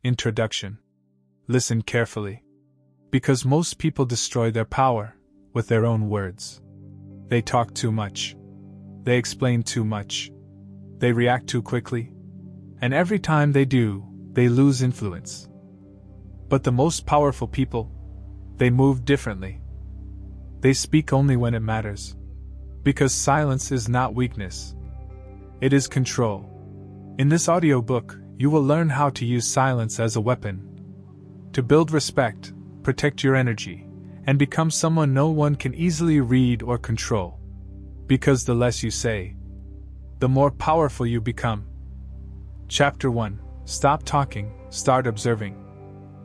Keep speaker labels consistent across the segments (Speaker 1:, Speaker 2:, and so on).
Speaker 1: Introduction. Listen carefully. Because most people destroy their power with their own words. They talk too much. They explain too much. They react too quickly. And every time they do, they lose influence. But the most powerful people, they move differently. They speak only when it matters. Because silence is not weakness. It is control. In this audiobook, you will learn how to use silence as a weapon. To build respect, protect your energy, and become someone no one can easily read or control. Because the less you say, the more powerful you become. Chapter 1. Stop talking, start observing.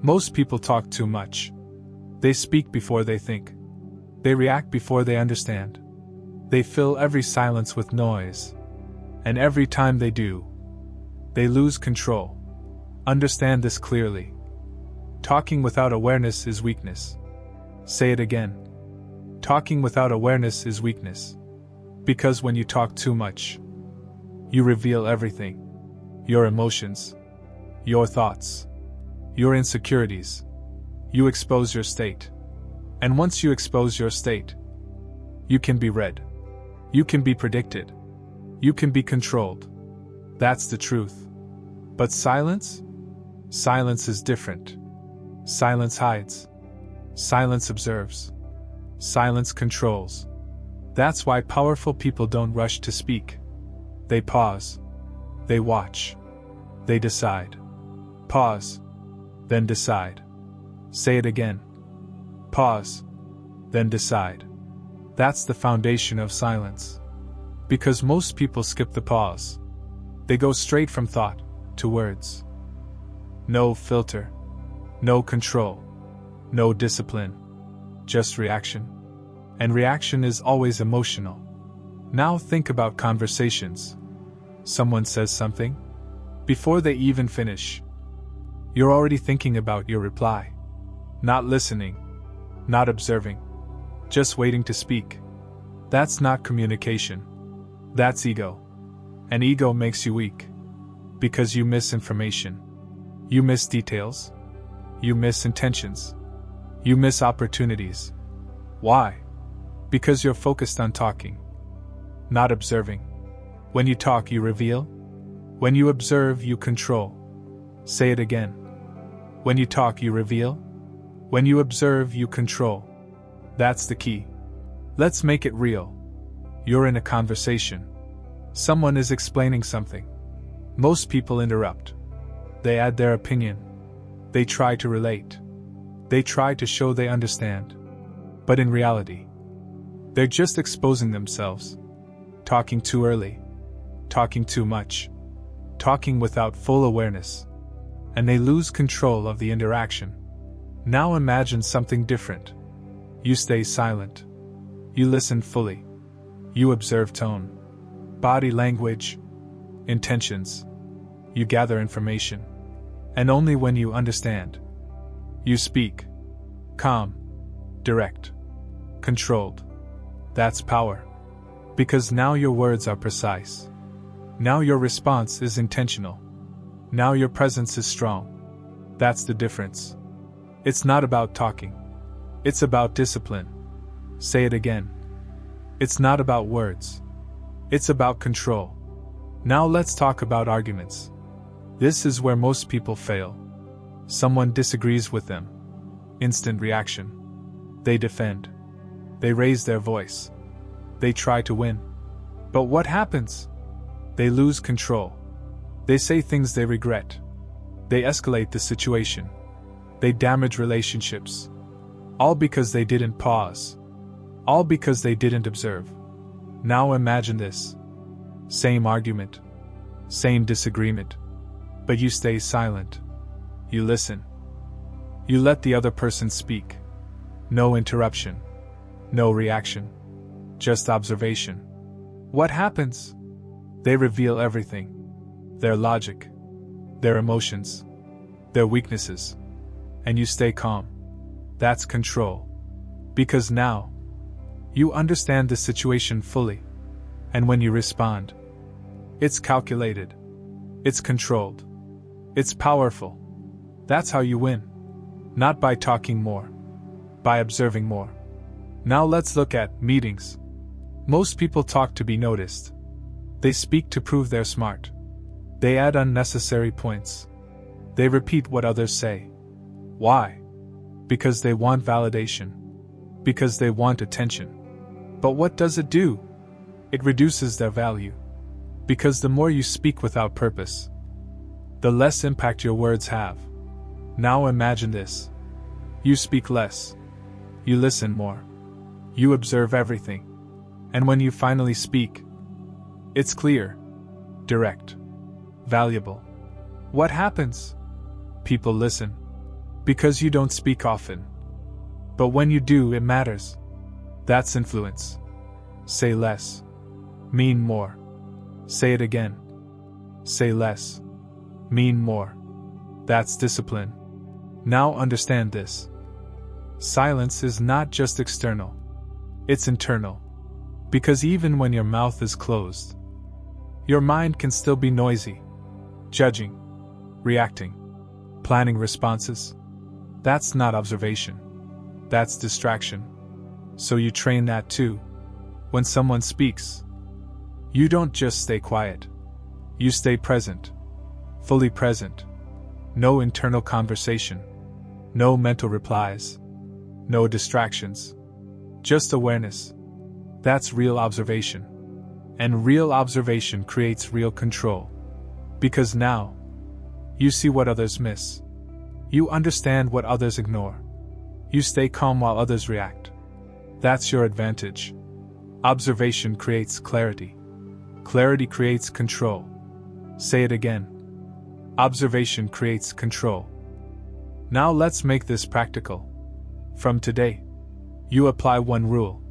Speaker 1: Most people talk too much. They speak before they think. They react before they understand. They fill every silence with noise. And every time they do, they lose control. Understand this clearly. Talking without awareness is weakness. Say it again. Talking without awareness is weakness. Because when you talk too much, you reveal everything. Your emotions, your thoughts, your insecurities. You expose your state. And once you expose your state, you can be read. You can be predicted. You can be controlled. That's the truth. But silence? Silence is different. Silence hides. Silence observes. Silence controls. That's why powerful people don't rush to speak. They pause. They watch. They decide. Pause. Then decide. Say it again. Pause. Then decide. That's the foundation of silence. Because most people skip the pause. They go straight from thought to words. No filter. No control. No discipline. Just reaction. And reaction is always emotional. Now think about conversations. Someone says something. Before they even finish, you're already thinking about your reply. Not listening. Not observing. Just waiting to speak. That's not communication. That's ego. And ego makes you weak. Because you miss information. You miss details. You miss intentions. You miss opportunities. Why? Because you're focused on talking. Not observing. When you talk, you reveal. When you observe, you control. Say it again. When you talk, you reveal. When you observe, you control. That's the key. Let's make it real. You're in a conversation. Someone is explaining something. Most people interrupt. They add their opinion. They try to relate. They try to show they understand. But in reality, they're just exposing themselves. Talking too early. Talking too much. Talking without full awareness. And they lose control of the interaction. Now imagine something different. You stay silent. You listen fully. You observe tone, body language, intentions. You gather information. And only when you understand, you speak. Calm, direct, controlled. That's power. Because now your words are precise. Now your response is intentional. Now your presence is strong. That's the difference. It's not about talking. It's about discipline. Say it again. It's not about words. It's about control. Now let's talk about arguments. This is where most people fail. Someone disagrees with them. Instant reaction. They defend. They raise their voice. They try to win. But what happens? They lose control. They say things they regret. They escalate the situation. They damage relationships. All because they didn't pause. All because they didn't observe. Now imagine this. Same argument. Same disagreement. But you stay silent. You listen. You let the other person speak. No interruption. No reaction. Just observation. What happens? They reveal everything. Their logic. Their emotions. Their weaknesses. And you stay calm. That's control. Because now, you understand the situation fully. And when you respond, it's calculated. It's controlled. It's powerful. That's how you win. Not by talking more, by observing more. Now let's look at meetings. Most people talk to be noticed. They speak to prove they're smart. They add unnecessary points. They repeat what others say. Why? Because they want validation. Because they want attention. But what does it do? It reduces their value. Because the more you speak without purpose, the less impact your words have. Now imagine this. You speak less. You listen more. You observe everything. And when you finally speak, it's clear, direct, valuable. What happens? People listen. Because you don't speak often. But when you do, it matters. That's influence. Say less. Mean more. Say it again. Say less. Mean more. That's discipline. Now understand this. Silence is not just external. It's internal. Because even when your mouth is closed, your mind can still be noisy. Judging. Reacting. Planning responses. That's not observation. That's distraction. So you train that too. When someone speaks, you don't just stay quiet. You stay present. Fully present. No internal conversation. No mental replies. No distractions. Just awareness. That's real observation. And real observation creates real control. Because now, you see what others miss. You understand what others ignore. You stay calm while others react. That's your advantage. Observation creates clarity. Clarity creates control. Say it again. Observation creates control. Now let's make this practical. From today, you apply one rule.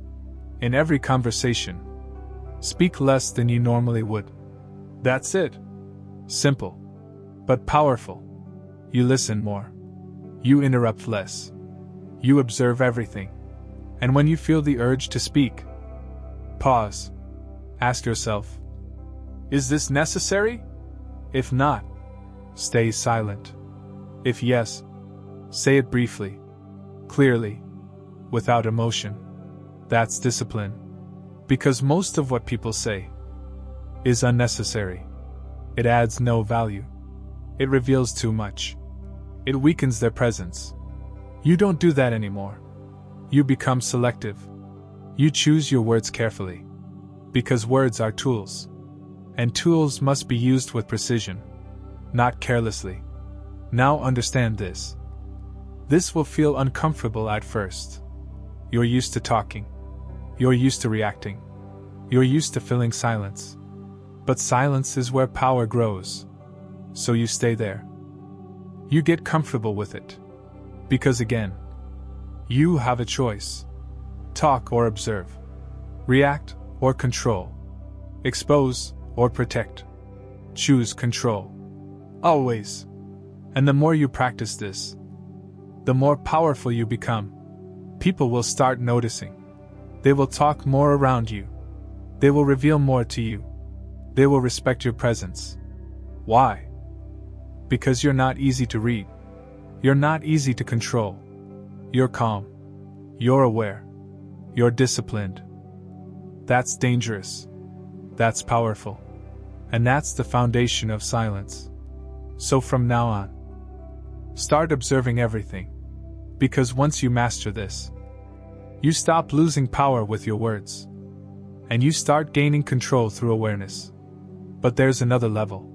Speaker 1: In every conversation, speak less than you normally would. That's it. Simple, but powerful. You listen more. You interrupt less. You observe everything. And when you feel the urge to speak, pause. Ask yourself, is this necessary? If not, stay silent. If yes, say it briefly, clearly, without emotion. That's discipline. Because most of what people say is unnecessary. It adds no value. It reveals too much. It weakens their presence. You don't do that anymore. You become selective. You choose your words carefully. Because words are tools. And tools must be used with precision, not carelessly. Now understand this. This will feel uncomfortable at first. You're used to talking. You're used to reacting. You're used to filling silence. But silence is where power grows. So you stay there. You get comfortable with it. Because again, you have a choice. Talk or observe. React or control. Expose or protect. Choose control. Always. And the more you practice this, the more powerful you become. People will start noticing. They will talk more around you. They will reveal more to you. They will respect your presence. Why? Because you're not easy to read. You're not easy to control. You're calm. You're aware. You're disciplined. That's dangerous. That's powerful. And that's the foundation of silence. So from now on, start observing everything. Because once you master this, you stop losing power with your words. And you start gaining control through awareness. But there's another level.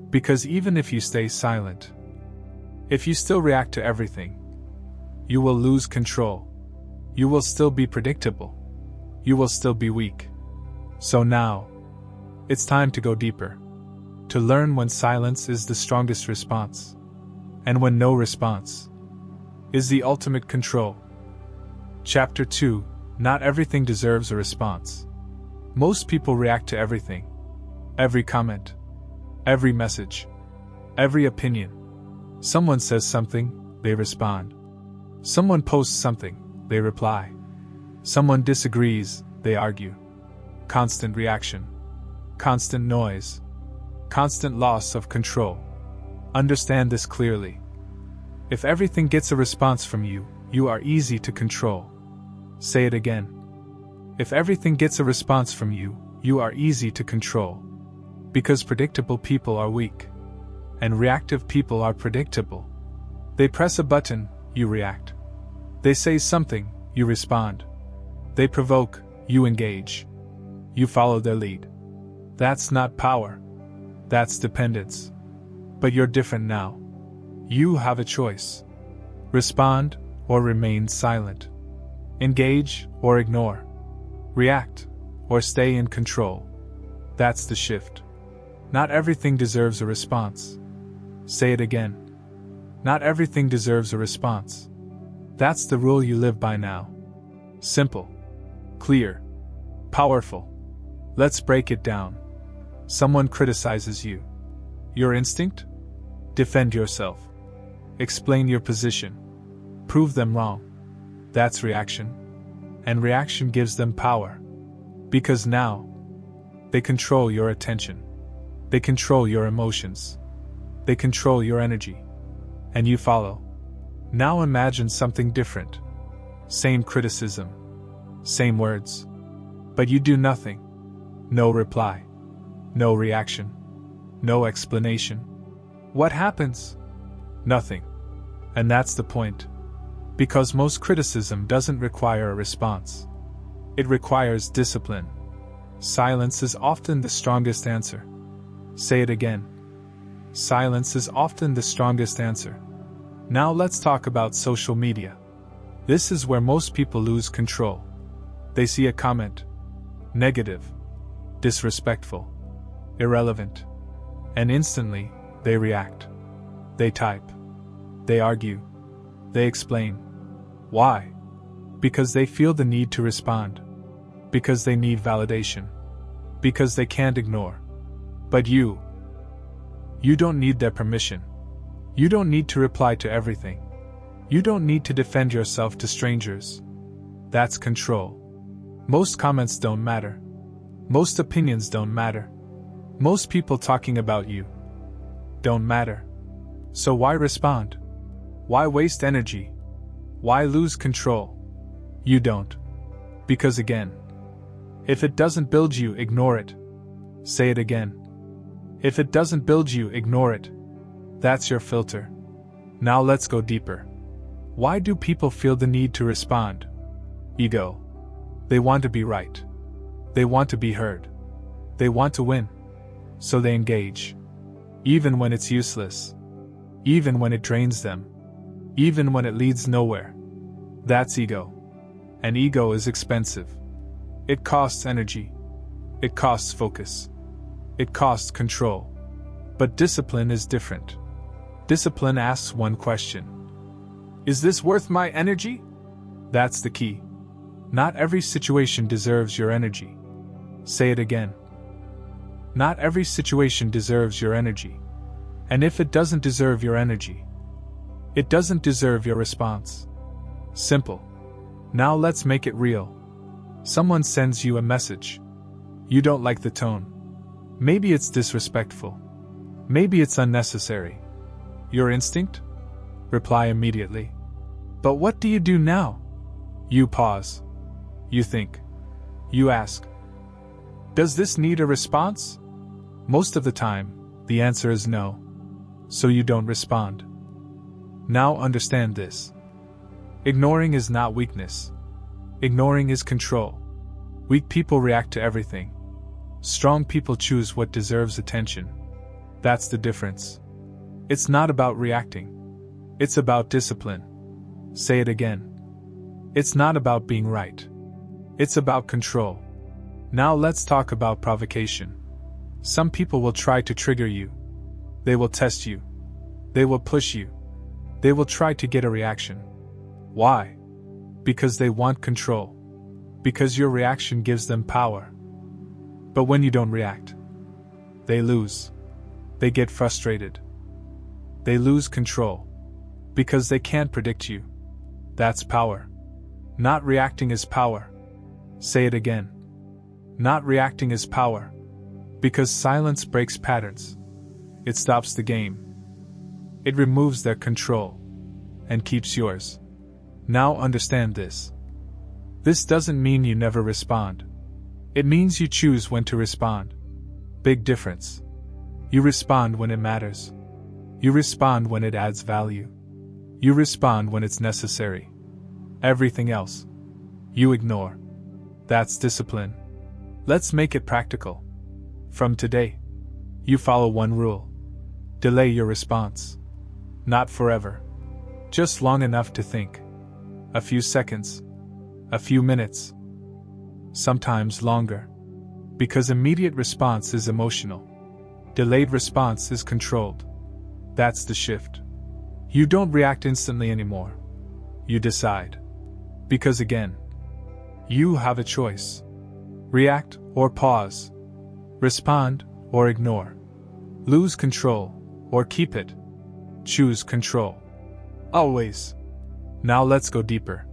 Speaker 1: Because even if you stay silent, if you still react to everything, you will lose control. You will still be predictable. You will still be weak. So now, it's time to go deeper. To learn when silence is the strongest response. And when no response is the ultimate control. Chapter 2. Not everything deserves a response. Most people react to everything. Every comment. Every message. Every opinion. Someone says something, they respond. Someone posts something, they reply. Someone disagrees, they argue. Constant reaction. Constant noise. Constant loss of control. Understand this clearly. If everything gets a response from you, you are easy to control. Say it again. If everything gets a response from you, you are easy to control. Because predictable people are weak. And reactive people are predictable. They press a button, you react. They say something, you respond. They provoke, you engage. You follow their lead. That's not power. That's dependence. But you're different now. You have a choice. Respond or remain silent. Engage or ignore. React or stay in control. That's the shift. Not everything deserves a response. Say it again. Not everything deserves a response. That's the rule you live by now. Simple. Clear. Powerful. Let's break it down. Someone criticizes you. Your instinct? Defend yourself. Explain your position. Prove them wrong. That's reaction. And reaction gives them power. Because now, they control your attention. They control your emotions. They control your energy. And you follow. Now imagine something different. Same criticism. Same words. But you do nothing. No reply. No reaction. No explanation. What happens? Nothing. And that's the point. Because most criticism doesn't require a response. It requires discipline. Silence is often the strongest answer. Say it again. Silence is often the strongest answer. Now let's talk about social media. This is where most people lose control. They see a comment. Negative. Disrespectful. Irrelevant. And instantly, they react. They type. They argue. They explain. Why? Because they feel the need to respond. Because they need validation. Because they can't ignore. But you don't need their permission. You don't need to reply to everything. You don't need to defend yourself to strangers. That's control. Most comments don't matter. Most opinions don't matter. Most people talking about you don't matter. So why respond? Why waste energy? Why lose control? You don't. Because again, if it doesn't build you, ignore it. Say it again. If it doesn't build you, ignore it. That's your filter. Now let's go deeper. Why do people feel the need to respond? Ego. They want to be right. They want to be heard. They want to win. So they engage. Even when it's useless. Even when it drains them. Even when it leads nowhere. That's ego. And ego is expensive. It costs energy. It costs focus. It costs control. But discipline is different. Discipline asks one question. Is this worth my energy? That's the key. Not every situation deserves your energy. Say it again. Not every situation deserves your energy. And if it doesn't deserve your energy, it doesn't deserve your response. Simple. Now let's make it real. Someone sends you a message. You don't like the tone. Maybe it's disrespectful. Maybe it's unnecessary. Your instinct? Reply immediately. But what do you do now? You pause. You think. You ask. Does this need a response? Most of the time, the answer is no. So you don't respond. Now understand this. Ignoring is not weakness. Ignoring is control. Weak people react to everything. Strong people choose what deserves attention. That's the difference. It's not about reacting. It's about discipline. Say it again. It's not about being right. It's about control. Now let's talk about provocation. Some people will try to trigger you. They will test you. They will push you. They will try to get a reaction. Why? Because they want control. Because your reaction gives them power. But when you don't react, they lose. They get frustrated. They lose control. Because they can't predict you. That's power. Not reacting is power. Say it again. Not reacting is power. Because silence breaks patterns. It stops the game. It removes their control. and keeps yours. Now understand this. This doesn't mean you never respond. It means you choose when to respond. Big difference. You respond when it matters. You respond when it adds value. You respond when it's necessary. Everything else, you ignore. That's discipline. Let's make it practical. From today, you follow one rule. Delay your response. Not forever. Just long enough to think. A few seconds. A few minutes. Sometimes longer. Because immediate response is emotional. Delayed response is controlled. That's the shift. You don't react instantly anymore. You decide. Because again, you have a choice. React or pause. Respond or ignore. Lose control or keep it. Choose control. Always. Now let's go deeper.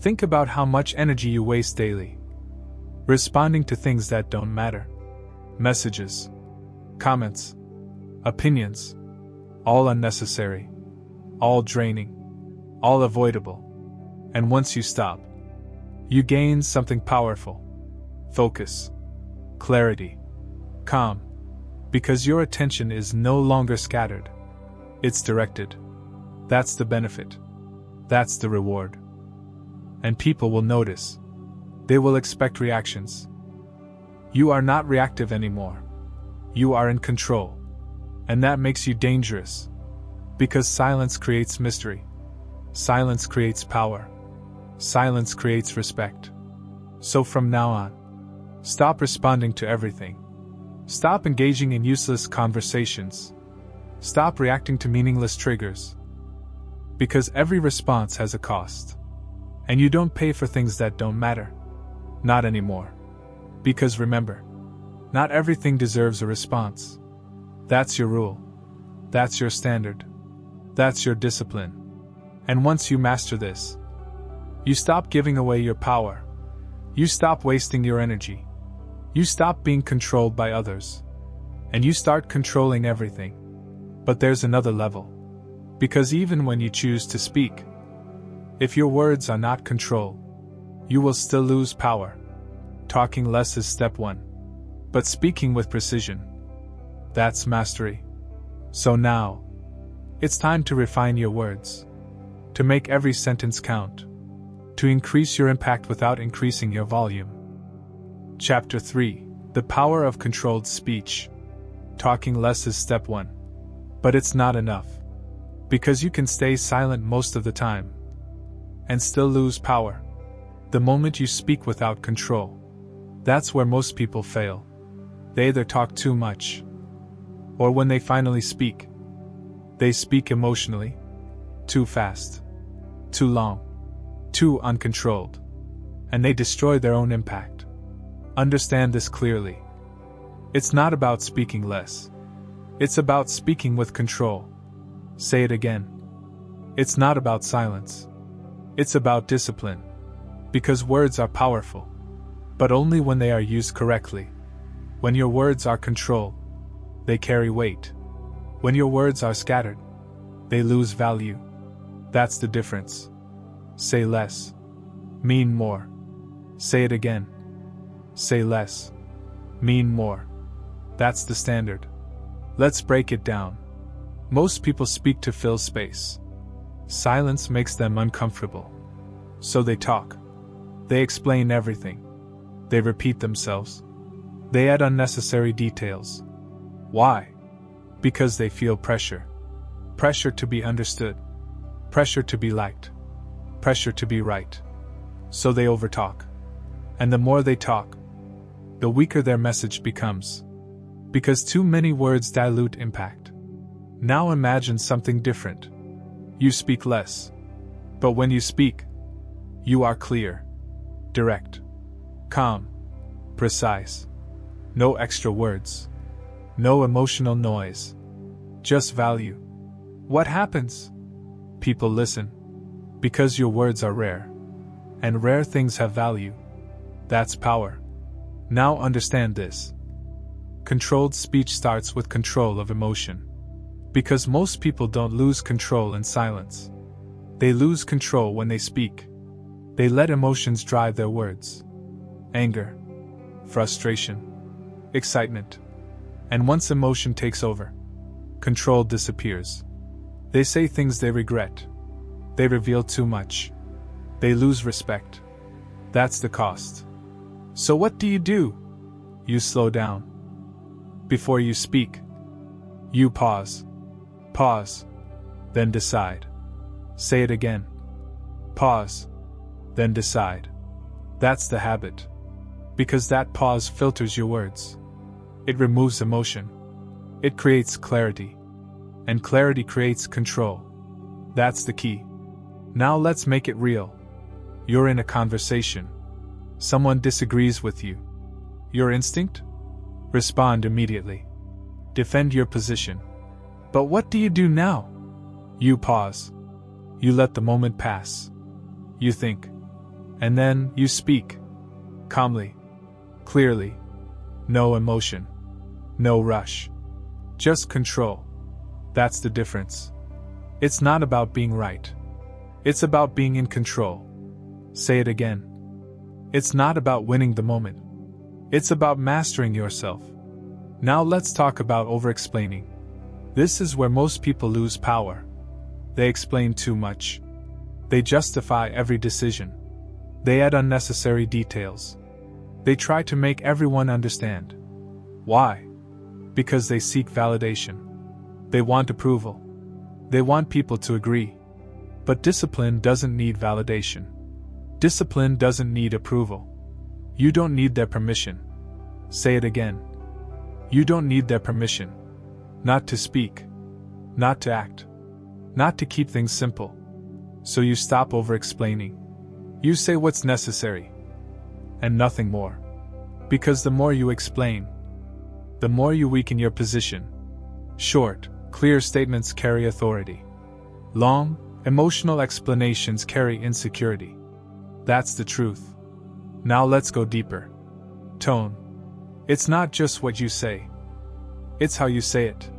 Speaker 1: Think about how much energy you waste daily. Responding to things that don't matter. Messages. Comments. Opinions. All unnecessary. All draining. All avoidable. And once you stop, you gain something powerful. Focus. Clarity. Calm. Because your attention is no longer scattered. It's directed. That's the benefit. That's the reward. And people will notice. They will expect reactions. You are not reactive anymore. You are in control. And that makes you dangerous. Because silence creates mystery. Silence creates power. Silence creates respect. So from now on, stop responding to everything. Stop engaging in useless conversations. Stop reacting to meaningless triggers. Because every response has a cost. And you don't pay for things that don't matter. Not anymore. Because remember, not everything deserves a response. That's your rule. That's your standard. That's your discipline. And once you master this, you stop giving away your power. You stop wasting your energy. You stop being controlled by others. And you start controlling everything. But there's another level. Because even when you choose to speak, if your words are not controlled, you will still lose power. Talking less is step one. But speaking with precision, that's mastery. So now, it's time to refine your words. To make every sentence count. To increase your impact without increasing your volume. Chapter 3: The Power of Controlled Speech. Talking less is step 1. But it's not enough. Because you can stay silent most of the time. And still lose power. The moment you speak without control. That's where most people fail. They either talk too much. Or when they finally speak, they speak emotionally. Too fast. Too long. Too uncontrolled. And they destroy their own impact. Understand this clearly. It's not about speaking less. It's about speaking with control. Say it again. It's not about silence. It's about discipline. Because words are powerful. But only when they are used correctly. When your words are controlled, they carry weight. When your words are scattered, they lose value. That's the difference. Say less. Mean more. Say it again. Say less. Mean more. That's the standard. Let's break it down. Most people speak to fill space. Silence makes them uncomfortable. So they talk. They explain everything. They repeat themselves. They add unnecessary details. Why? Because they feel pressure. Pressure to be understood. Pressure to be liked. Pressure to be right. So they overtalk. And the more they talk, the weaker their message becomes. Because too many words dilute impact. Now imagine something different. You speak less. But when you speak, you are clear, direct, calm, precise. No extra words. No emotional noise. Just value. What happens? People listen. Because your words are rare. And rare things have value. That's power. Now understand this. Controlled speech starts with control of emotion. Because most people don't lose control in silence. They lose control when they speak. They let emotions drive their words. Anger, frustration, excitement. And once emotion takes over, control disappears. They say things they regret. They reveal too much. They lose respect. That's the cost. So what do? You slow down. Before you speak, you pause. Pause. Then decide. Say it again. Pause. Then decide. That's the habit. Because that pause filters your words. It removes emotion. It creates clarity. And clarity creates control. That's the key. Now let's make it real. You're in a conversation. Someone disagrees with you. Your instinct? Respond immediately. Defend your position. But what do you do now? You pause. You let the moment pass. You think. And then you speak. Calmly. Clearly. No emotion. No rush. Just control. That's the difference. It's not about being right. It's about being in control. Say it again. It's not about winning the moment. It's about mastering yourself. Now let's talk about over-explaining. This is where most people lose power. They explain too much. They justify every decision. They add unnecessary details. They try to make everyone understand. Why? Because they seek validation. They want approval. They want people to agree. But discipline doesn't need validation. Discipline doesn't need approval. You don't need their permission. Say it again. You don't need their permission. Not to speak. Not to act. Not to keep things simple. So you stop over-explaining. You say what's necessary. And nothing more. Because the more you explain, the more you weaken your position. Short, clear statements carry authority. Long, emotional explanations carry insecurity. That's the truth. Now let's go deeper. Tone. It's not just what you say. It's how you say it.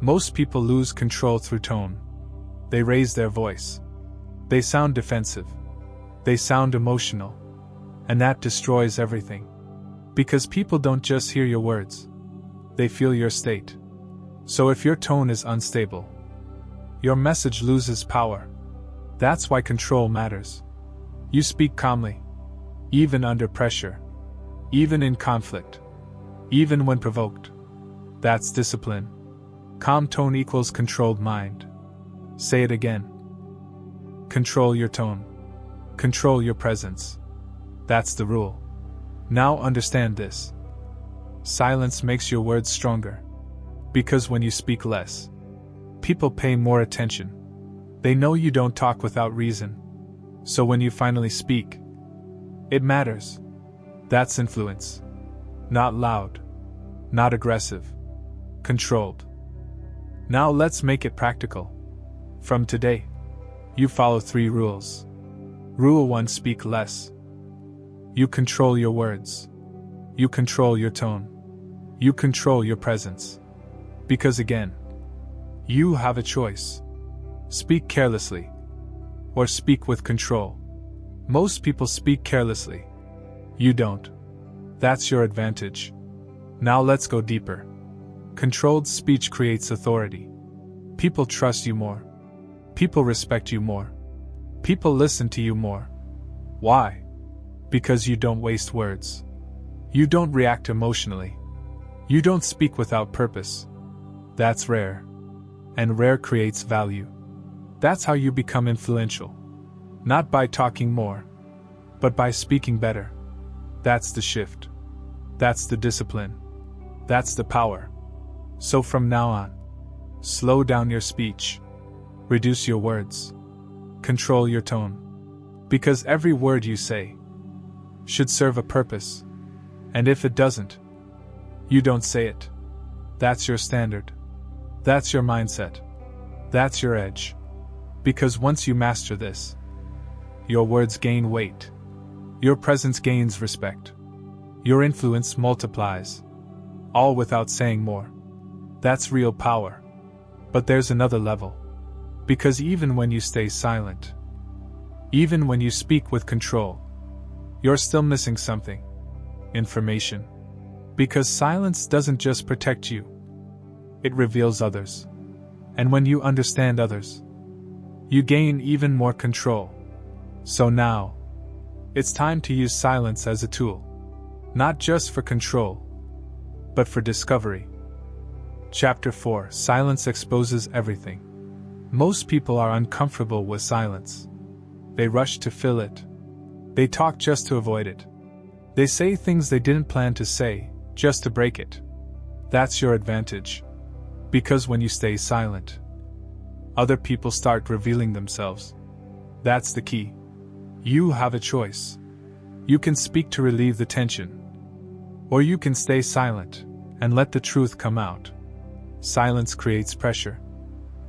Speaker 1: Most people lose control through tone. They raise their voice. They sound defensive. They sound emotional. And that destroys everything. Because people don't just hear your words. They feel your state. So if your tone is unstable, your message loses power. That's why control matters. You speak calmly. Even under pressure. Even in conflict. Even when provoked. That's discipline. Calm tone equals controlled mind. Say it again. Control your tone. Control your presence. That's the rule. Now understand this. Silence makes your words stronger. Because when you speak less, people pay more attention. They know you don't talk without reason. So when you finally speak, it matters. That's influence. Not loud. Not aggressive. Controlled. Now let's make it practical. From today, you follow 3 rules. Rule 1: speak less. You control your words. You control your tone. You control your presence. Because again, you have a choice. Speak carelessly. Or speak with control. Most people speak carelessly. You don't. That's your advantage. Now let's go deeper. Controlled speech creates authority. People trust you more. People respect you more. People listen to you more. Why? Because you don't waste words. You don't react emotionally. You don't speak without purpose. That's rare. And rare creates value. That's how you become influential. Not by talking more, but by speaking better. That's the shift. That's the discipline. That's the power. So from now on, slow down your speech. Reduce your words. Control your tone. Because every word you say should serve a purpose. And if it doesn't, you don't say it. That's your standard. That's your mindset. That's your edge. Because once you master this, your words gain weight. Your presence gains respect. Your influence multiplies. All without saying more. That's real power. But there's another level. Because even when you stay silent, even when you speak with control, you're still missing something. Information. Because silence doesn't just protect you, it reveals others. And when you understand others, you gain even more control. So now, it's time to use silence as a tool. Not just for control, but for discovery. Chapter 4: Silence exposes everything. Most people are uncomfortable with silence. They rush to fill it. They talk just to avoid it. They say things they didn't plan to say, just to break it. That's your advantage. Because when you stay silent, other people start revealing themselves. That's the key. You have a choice. You can speak to relieve the tension, or you can stay silent and let the truth come out. Silence creates pressure,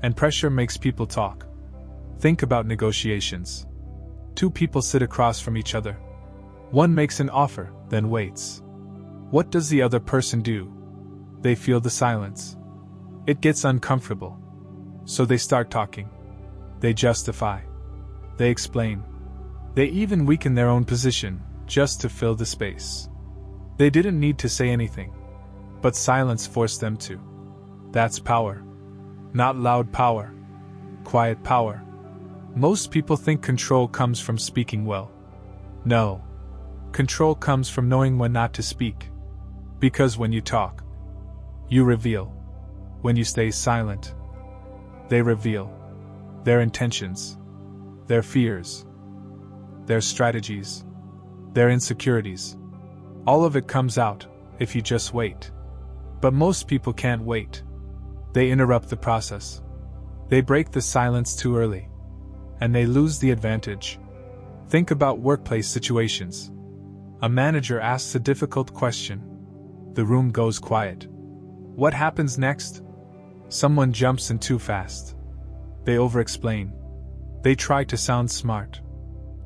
Speaker 1: and pressure makes people talk. Think about negotiations. Two people sit across from each other. One makes an offer, then waits. What does the other person do? They feel the silence. It gets uncomfortable. So they start talking. They justify. They explain. They even weaken their own position, just to fill the space. They didn't need to say anything, but silence forced them to. That's power. Not loud power. Quiet power. Most people think control comes from speaking well. No. Control comes from knowing when not to speak. Because when you talk, you reveal. When you stay silent, they reveal their intentions, their fears, their strategies, their insecurities. All of it comes out if you just wait. But most people can't wait. They interrupt the process. They break the silence too early. And they lose the advantage. Think about workplace situations. A manager asks a difficult question. The room goes quiet. What happens next? Someone jumps in too fast. They over-explain. They try to sound smart.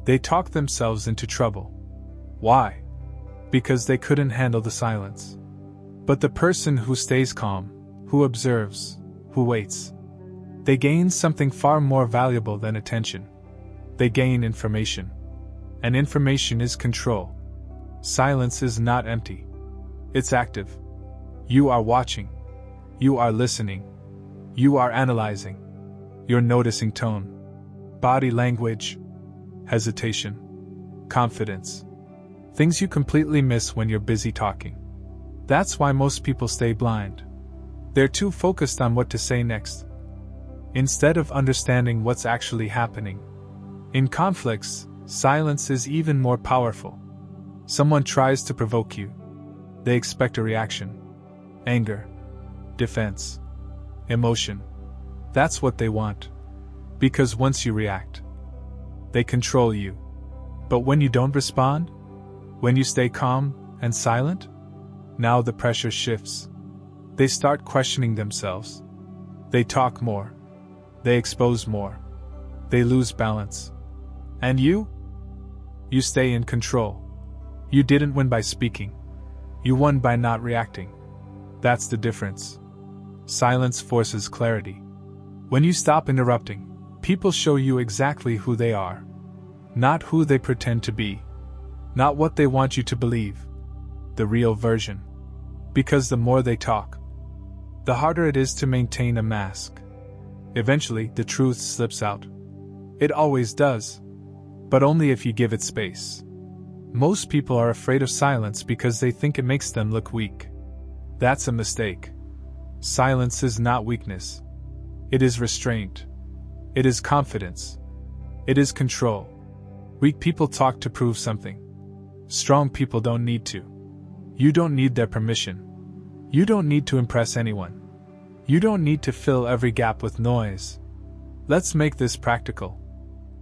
Speaker 1: They talk themselves into trouble. Why? Because they couldn't handle the silence. But the person who stays calm, who observes, who waits, they gain something far more valuable than attention. They gain information. And information is control. Silence is not empty. It's active. You are watching. You are listening. You are analyzing. You're noticing tone, body language, hesitation, confidence. Things you completely miss when you're busy talking. That's why most people stay blind. They're too focused on what to say next, instead of understanding what's actually happening. In conflicts, silence is even more powerful. Someone tries to provoke you. They expect a reaction. Anger, defense, emotion. That's what they want. Because once you react, they control you. But when you don't respond, when you stay calm and silent, now the pressure shifts. They start questioning themselves. They talk more. They expose more. They lose balance. And you? You stay in control. You didn't win by speaking. You won by not reacting. That's the difference. Silence forces clarity. When you stop interrupting, people show you exactly who they are. Not who they pretend to be. Not what they want you to believe. The real version. Because the more they talk, the harder it is to maintain a mask. Eventually, the truth slips out. It always does. But only if you give it space. Most people are afraid of silence because they think it makes them look weak. That's a mistake. Silence is not weakness. It is restraint. It is confidence. It is control. Weak people talk to prove something. Strong people don't need to. You don't need their permission. You don't need to impress anyone. You don't need to fill every gap with noise. Let's make this practical.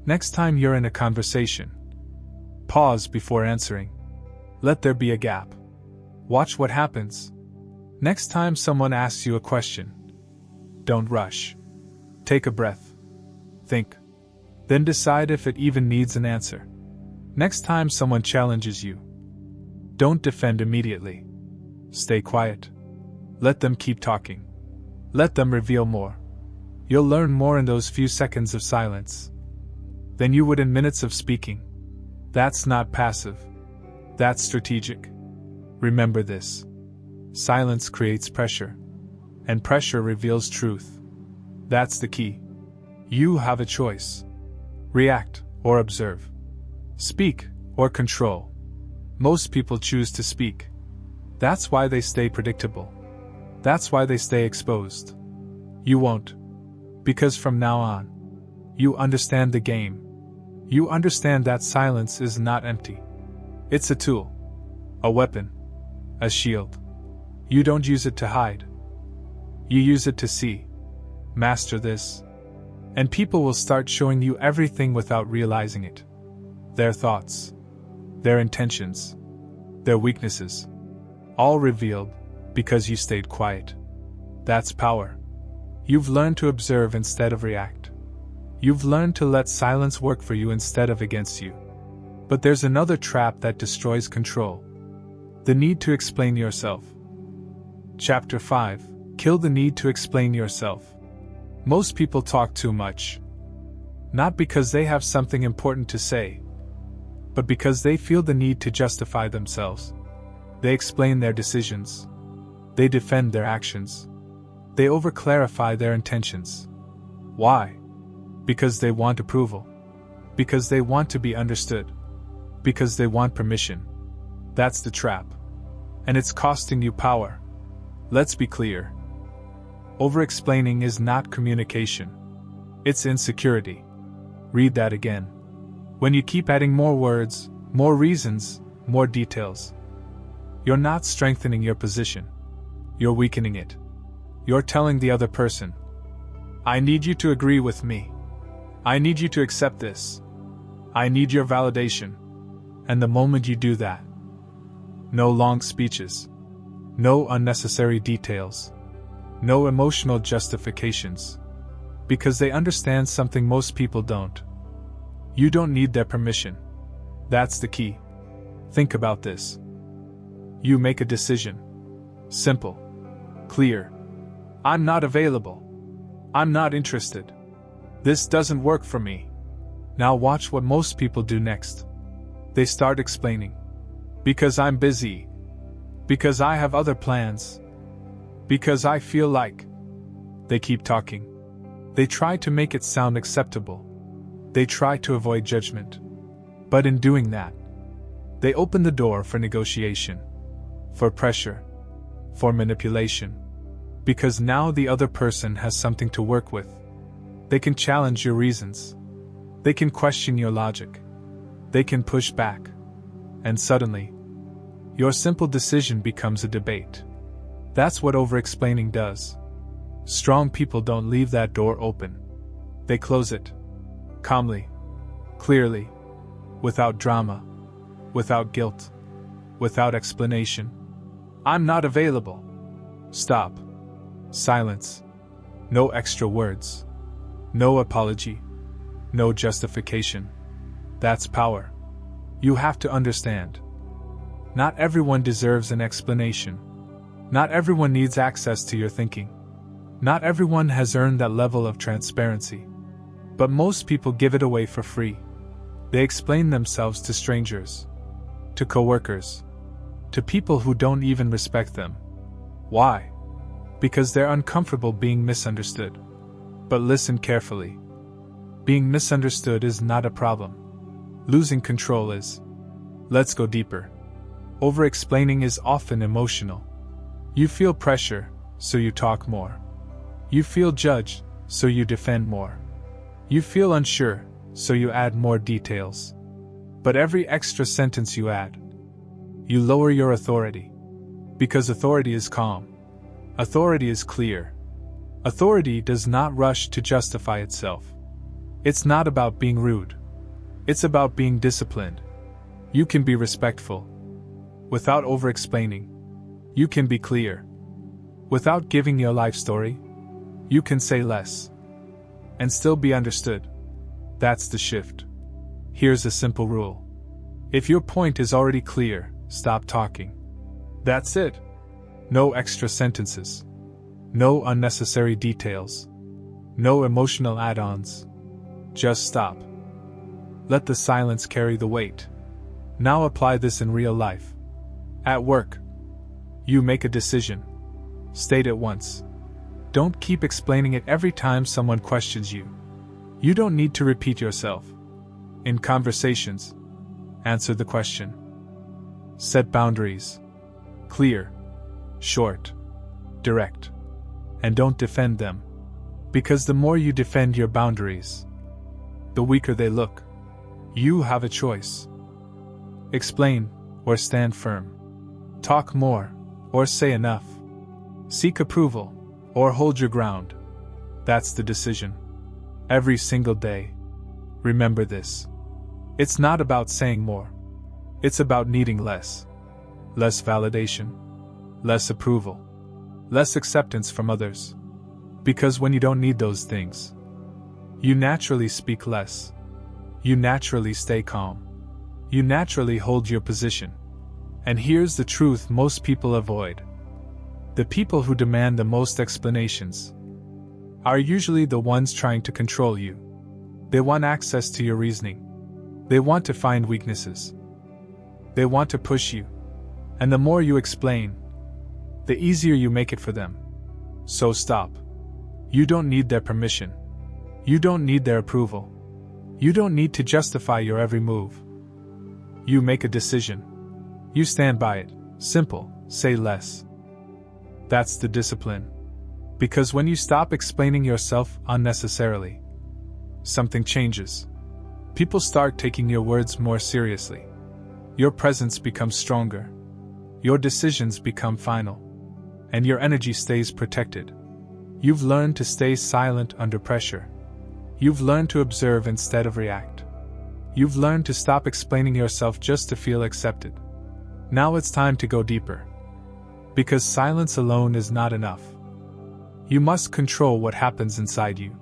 Speaker 1: Next time you're in a conversation, pause before answering. Let there be a gap. Watch what happens. Next time someone asks you a question, don't rush. Take a breath. Think. Then decide if it even needs an answer. Next time someone challenges you, don't defend immediately. Stay quiet. Let them keep talking. Let them reveal more. You'll learn more in those few seconds of silence than you would in minutes of speaking. That's not passive. That's strategic. Remember this. Silence creates pressure, and pressure reveals truth. That's the key. You have a choice. React or observe. Speak or control. Most people choose to speak. That's why they stay predictable. That's why they stay exposed. You won't. Because from now on, you understand the game. You understand that silence is not empty. It's a tool, a weapon, a shield. You don't use it to hide. You use it to see. Master this, and people will start showing you everything without realizing it. Their thoughts, their intentions, their weaknesses, all revealed because you stayed quiet. That's power. You've learned to observe instead of react. You've learned to let silence work for you instead of against you. But there's another trap that destroys control. The need to explain yourself. Chapter 5. Kill the need to explain yourself. Most people talk too much. Not because they have something important to say, but because they feel the need to justify themselves. They explain their decisions. They defend their actions. They overclarify their intentions. Why? Because they want approval. Because they want to be understood. Because they want permission. That's the trap. And it's costing you power. Let's be clear. Over-explaining is not communication. It's insecurity. Read that again. When you keep adding more words, more reasons, more details, you're not strengthening your position. You're weakening it. You're telling the other person, I need you to agree with me. I need you to accept this. I need your validation. And the moment you do that, no long speeches, no unnecessary details, no emotional justifications, because they understand something most people don't. You don't need their permission. That's the key. Think about this. You make a decision. Simple. Clear. I'm not available. I'm not interested. This doesn't work for me. Now watch what most people do next. They start explaining. Because I'm busy. Because I have other plans. Because I feel like. They keep talking. They try to make it sound acceptable. They try to avoid judgment. But in doing that, they open the door for negotiation, for pressure, for manipulation. Because now the other person has something to work with. They can challenge your reasons. They can question your logic. They can push back. And suddenly, your simple decision becomes a debate. That's what over-explaining does. Strong people don't leave that door open. They close it. Calmly. Clearly. Without drama. Without guilt. Without explanation. I'm not available. Stop. Silence. No extra words. No apology. No justification. That's power. You have to understand. Not everyone deserves an explanation. Not everyone needs access to your thinking. Not everyone has earned that level of transparency. But most people give it away for free. They explain themselves to strangers, to coworkers, to people who don't even respect them. Why? Because they're uncomfortable being misunderstood. But listen carefully. Being misunderstood is not a problem. Losing control is. Let's go deeper. Over-explaining is often emotional. You feel pressure, so you talk more. You feel judged, so you defend more. You feel unsure, so you add more details. But every extra sentence you add, you lower your authority. Because authority is calm. Authority is clear. Authority does not rush to justify itself. It's not about being rude. It's about being disciplined. You can be respectful. Without over-explaining. You can be clear. Without giving your life story. You can say less. And still be understood. That's the shift. Here's a simple rule. If your point is already clear, stop talking. That's it. No extra sentences. No unnecessary details. No emotional add-ons. Just stop. Let the silence carry the weight. Now apply this in real life. At work. You make a decision. State it once. Don't keep explaining it every time someone questions you. You don't need to repeat yourself. In conversations, answer the question. Set boundaries. Clear, short, direct. And don't defend them. Because the more you defend your boundaries, the weaker they look. You have a choice. Explain, or stand firm. Talk more, or say enough. Seek approval, or hold your ground. That's the decision. Every single day. Remember this. It's not about saying more. It's about needing less. Less validation. Less approval. Less acceptance from others. Because when you don't need those things, you naturally speak less. You naturally stay calm. You naturally hold your position. And here's the truth most people avoid. The people who demand the most explanations are usually the ones trying to control you. They want access to your reasoning. They want to find weaknesses. They want to push you. And the more you explain, the easier you make it for them. So stop. You don't need their permission. You don't need their approval. You don't need to justify your every move. You make a decision. You stand by it. Simple. Say less. That's the discipline. Because when you stop explaining yourself unnecessarily, something changes. People start taking your words more seriously. Your presence becomes stronger. Your decisions become final. And your energy stays protected. You've learned to stay silent under pressure. You've learned to observe instead of react. You've learned to stop explaining yourself just to feel accepted. Now it's time to go deeper. Because silence alone is not enough. You must control what happens inside you.